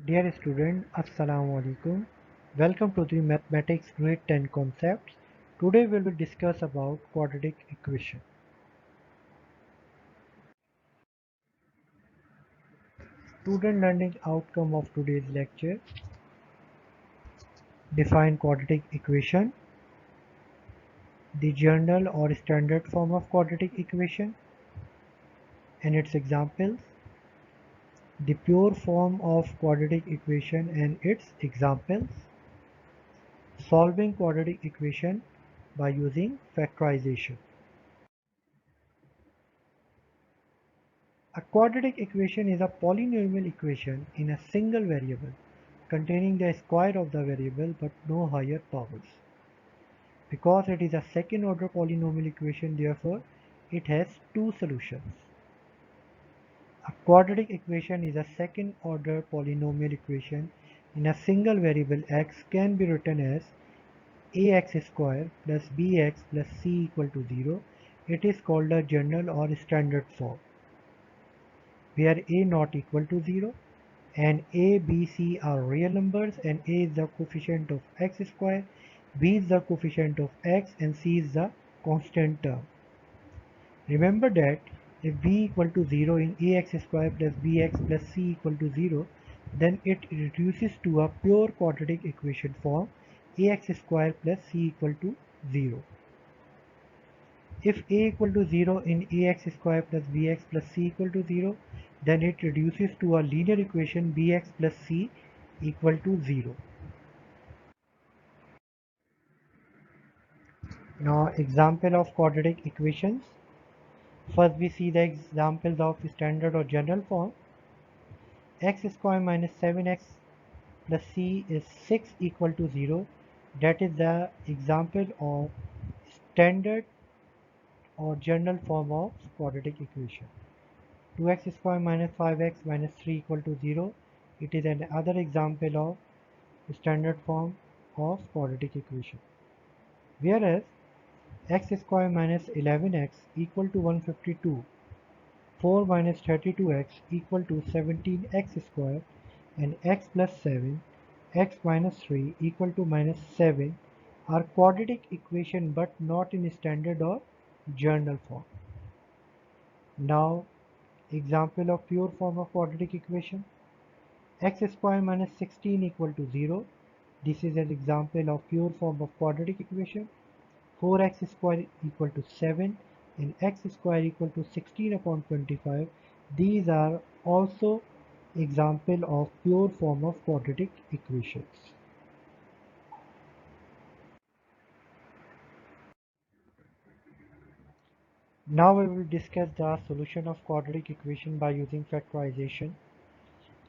Dear student, Assalamu alaikum. Welcome to the Mathematics Grade 10 concepts. Today we will discuss about quadratic equation. Student learning outcome of today's lecture. Define quadratic equation, the general or standard form of quadratic equation and its examples, the pure form of quadratic equation and its examples, solving quadratic equation by using factorization. A quadratic equation is a polynomial equation in a single variable containing the square of the variable but no higher powers. Because it is a second order polynomial equation, therefore it has two solutions. A quadratic equation is a second order polynomial equation in a single variable x can be written as ax square plus bx plus c equal to 0. It is called a general or standard form, where a not equal to 0 and a, b, c are real numbers and a is the coefficient of x square, b is the coefficient of x and c is the constant term. Remember that if b equal to 0 in ax square plus bx plus c equal to 0, then it reduces to a pure quadratic equation form ax square plus c equal to 0. If a equal to 0 in ax square plus bx plus c equal to 0, then it reduces to a linear equation bx plus c equal to 0. Now example of quadratic equations. First we see the examples of standard or general form. X square minus 7x plus c is 6 equal to 0. That is the example of standard or general form of quadratic equation. 2x square minus 5x minus 3 equal to 0. It is another example of standard form of quadratic equation. Whereas x square minus 11x equal to 152, 4 minus 32x equal to 17x square, and x plus 7, x minus 3 equal to minus 7 are quadratic equation but not in standard or general form. Now example of pure form of quadratic equation. X square minus 16 equal to 0. This is an example of pure form of quadratic equation. 4x square equal to 7 and x square equal to 16 upon 25. These are also example of pure form of quadratic equations. Now we will discuss the solution of quadratic equation by using factorization.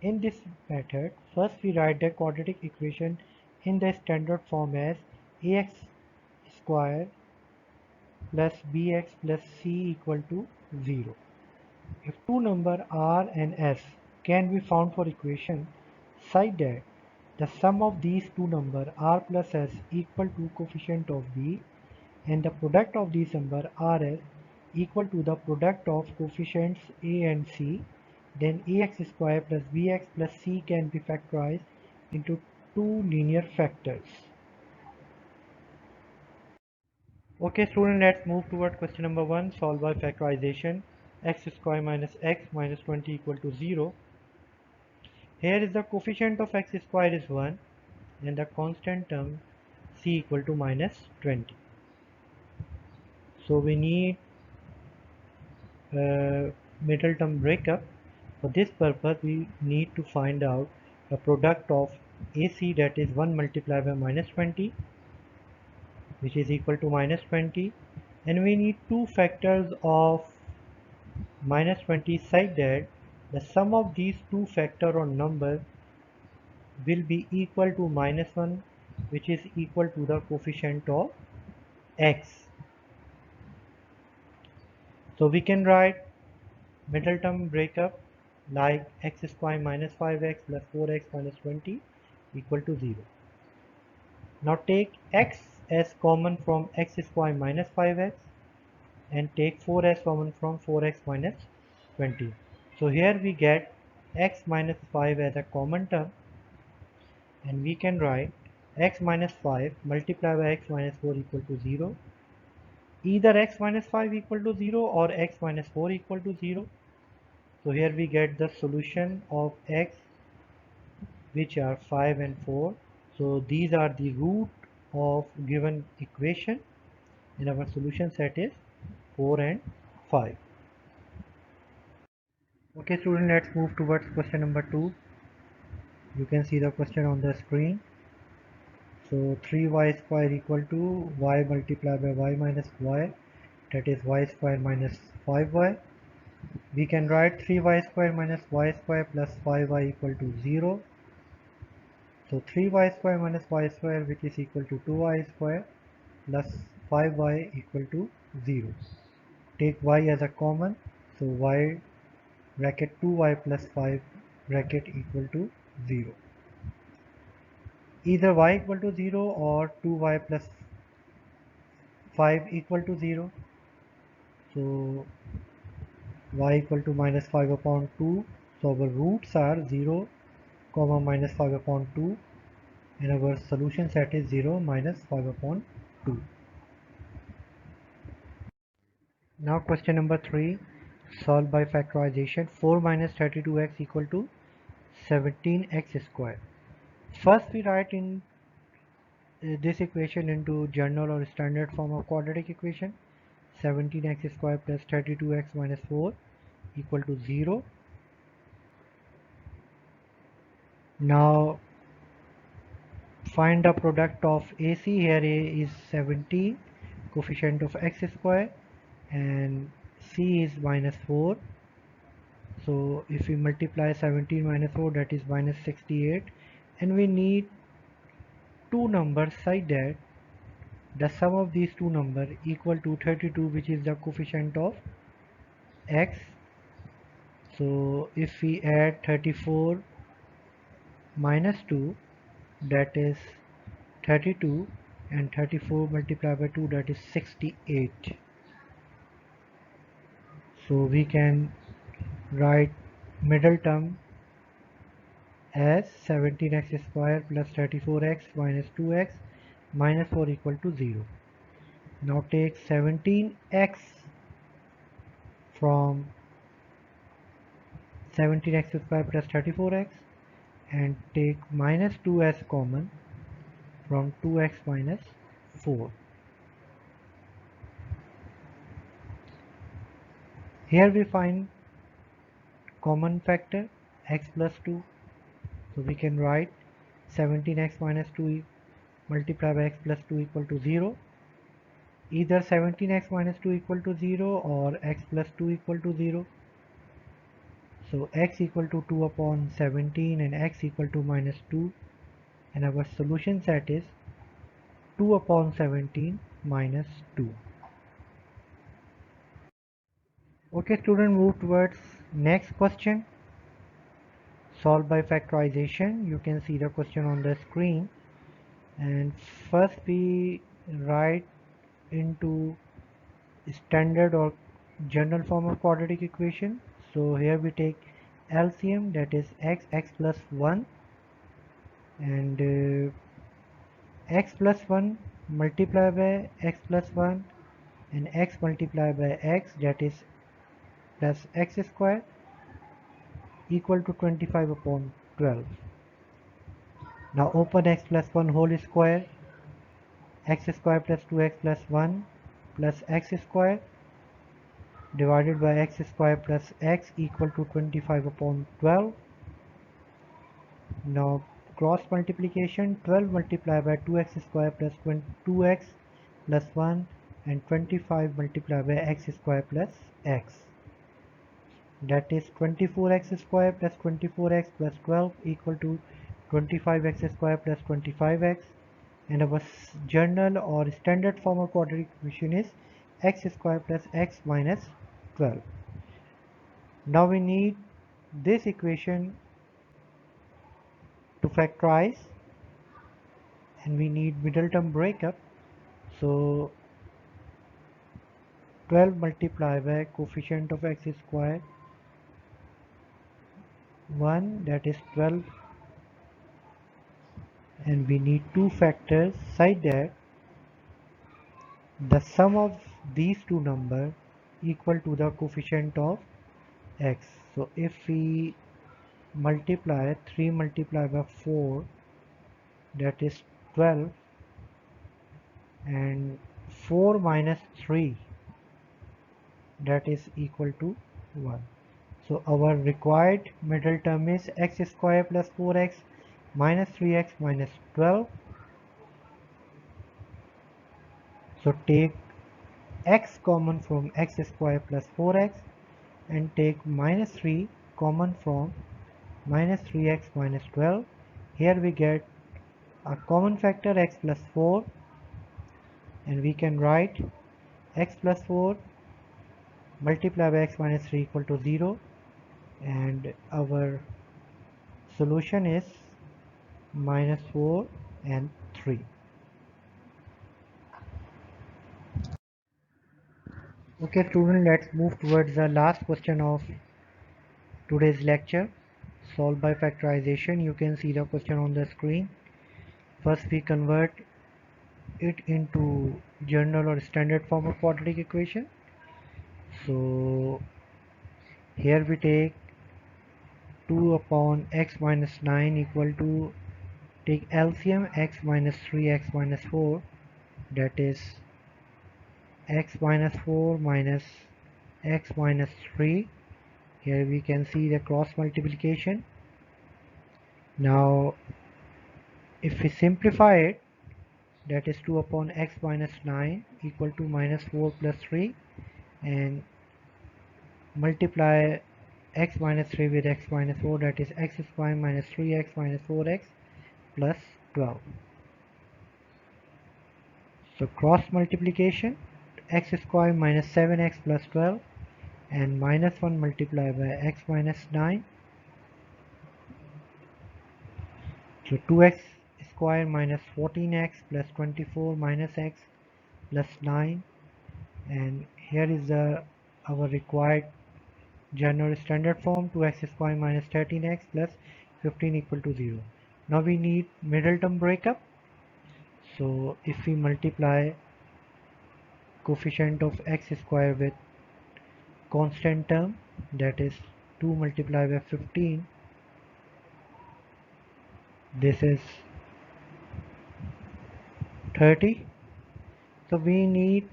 In this method, first we write the quadratic equation in the standard form as ax square plus bx plus c equal to 0. If two numbers r and s can be found for equation such that the sum of these two numbers r plus s equal to coefficient of b and the product of these numbers rs equal to the product of coefficients a and c, then ax square plus bx plus c can be factorized into two linear factors. Okay student, let's move toward question number 1. Solve by factorization. X square minus x minus 20 equal to 0. Here is the coefficient of x square is 1 and the constant term c equal to minus 20. So we need middle term breakup. For this purpose we need to find out the product of AC, that is 1 multiplied by minus 20, which is equal to minus 20, and we need two factors of minus 20 such that the sum of these two factor or number will be equal to minus 1, which is equal to the coefficient of x. So we can write middle term breakup like x square minus 5x plus 4x minus 20 equal to 0. Now take x as common from x square minus 5x and take 4 as common from 4x minus 20. So here we get x minus 5 as a common term, and we can write x minus 5 multiplied by x minus 4 equal to 0. Either x minus 5 equal to 0 or x minus 4 equal to 0. So here we get the solution of x, which are 5 and 4. So these are the root of given equation, and our solution set is 4 and 5. Okay student, let's move towards question number 2. You can see the question on the screen. So 3y square equal to y multiplied by y minus y, that is y square minus 5y. We can write 3y square minus y square plus 5y equal to 0. So 3y square minus y square, which is equal to 2y square plus 5y equal to 0. Take y as a common, so y bracket 2y plus 5 bracket equal to 0. Either y equal to 0 or 2y plus 5 equal to 0. So y equal to minus 5 upon 2. So our roots are 0 comma minus 5 upon 2, and our solution set is 0 minus 5 upon 2. Now question number 3, solve by factorization. 4 minus 32x equal to 17x square. First we write in this equation into general or standard form of quadratic equation. 17x square plus 32x minus 4 equal to 0. Now find the product of AC. Here A is 17, coefficient of x square, and C is minus 4. So if we multiply 17 minus 4, that is minus 68, and we need two numbers such that the sum of these two numbers equal to 32, which is the coefficient of x. So if we add 34 minus 2, that is 32, and 34 multiplied by 2, that is 68. So we can write middle term as 17x square plus 34x minus 2x minus 4 equal to 0. Now take 17x from 17x square plus 34x and take minus 2 as common from 2x minus 4. Here we find common factor x plus 2. So we can write 17x minus 2 multiplied by x plus 2 equal to 0. Either 17x minus 2 equal to 0 or x plus 2 equal to 0. So x equal to 2 upon 17 and x equal to minus 2, and our solution set is 2 upon 17 minus 2. Okay student, move towards next question. Solve by factorization. You can see the question on the screen, and first we write into standard or general form of quadratic equation. So here we take LCM, that is x plus 1, and x plus 1 multiplied by x plus 1 and x multiplied by x, that is plus x square equal to 25 upon 12. Now open x plus 1 whole square, x square plus 2x plus 1 plus x square divided by x square plus x equal to 25 upon 12. Now cross multiplication, 12 multiplied by 2x square plus 2x plus 1 and 25 multiplied by x square plus x, that is 24x square plus 24x plus 12 equal to 25x square plus 25x, and our general or standard form of quadratic equation is x square plus x minus 12. Now we need this equation to factorize, and we need middle term breakup. So 12 multiplied by coefficient of x square 1, that is 12, and we need two factors such that the sum of these two numbers equal to the coefficient of x. So if we multiply 3 multiplied by 4, that is 12, and 4 minus 3, that is equal to 1. So our required middle term is x square plus 4x minus 3x minus 12. So take x common from x square plus 4x and take minus 3 common from minus 3x minus 12. Here we get a common factor x plus 4, and we can write x plus 4 multiplied by x minus 3 equal to 0, and our solution is minus 4 and 3. Okay student, let's move towards the last question of today's lecture, solved by factorization. You can see the question on the screen. First we convert it into general or standard form of quadratic equation. So here we take 2 upon x minus 9 equal to, take LCM, x minus 3x minus 4, that is x minus 4 minus x minus 3. Here we can see the cross multiplication. Now if we simplify it, that is 2 upon x minus 9 equal to minus 4 plus 3, and multiply x minus 3 with x minus 4, that is x square minus 3x minus 4x plus 12. So cross multiplication, x square minus 7x plus 12, and minus 1 multiplied by x minus 9. So 2x square minus 14x plus 24 minus x plus 9, and here is our required general standard form, 2x square minus 13x plus 15 equal to 0. Now we need middle term breakup. So if we multiply coefficient of x square with constant term, that is 2 multiplied by 15, this is 30. So we need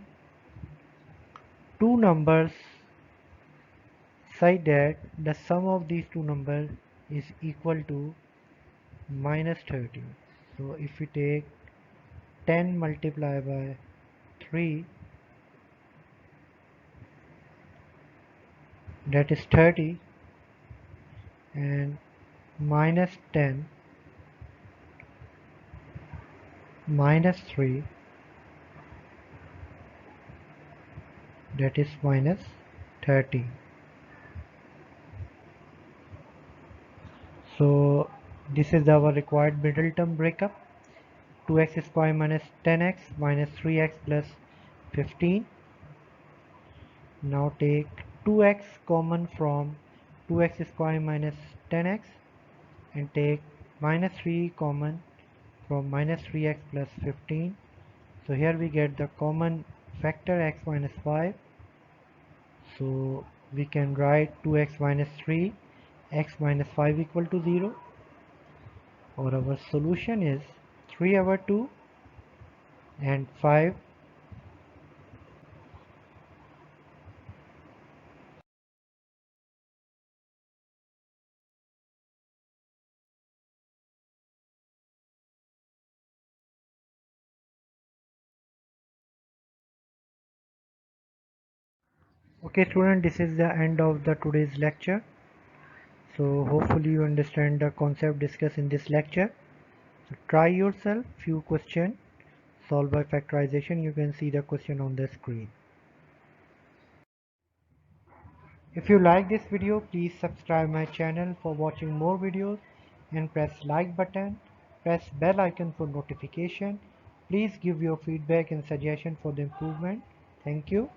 two numbers such that the sum of these two numbers is equal to minus 30. So if we take 10 multiplied by 3, that is 30, and minus 10 minus 3, that is minus 30. So this is our required middle term breakup, 2x square minus 10x minus 3x plus 15. Now take 2x common from 2x square minus 10x, and take minus 3 common from minus 3x plus 15. So here we get the common factor x minus 5. So we can write 2x minus 3, x minus 5 equal to 0, or our solution is 3 over 2 and 5. Okay student, this is the end of the today's lecture. So hopefully you understand the concept discussed in this lecture. So try yourself few questions solved by factorization. You can see the question on the screen. If you like this video, please subscribe my channel for watching more videos, and press like button, press bell icon for notification. Please give your feedback and suggestion for the improvement. Thank you.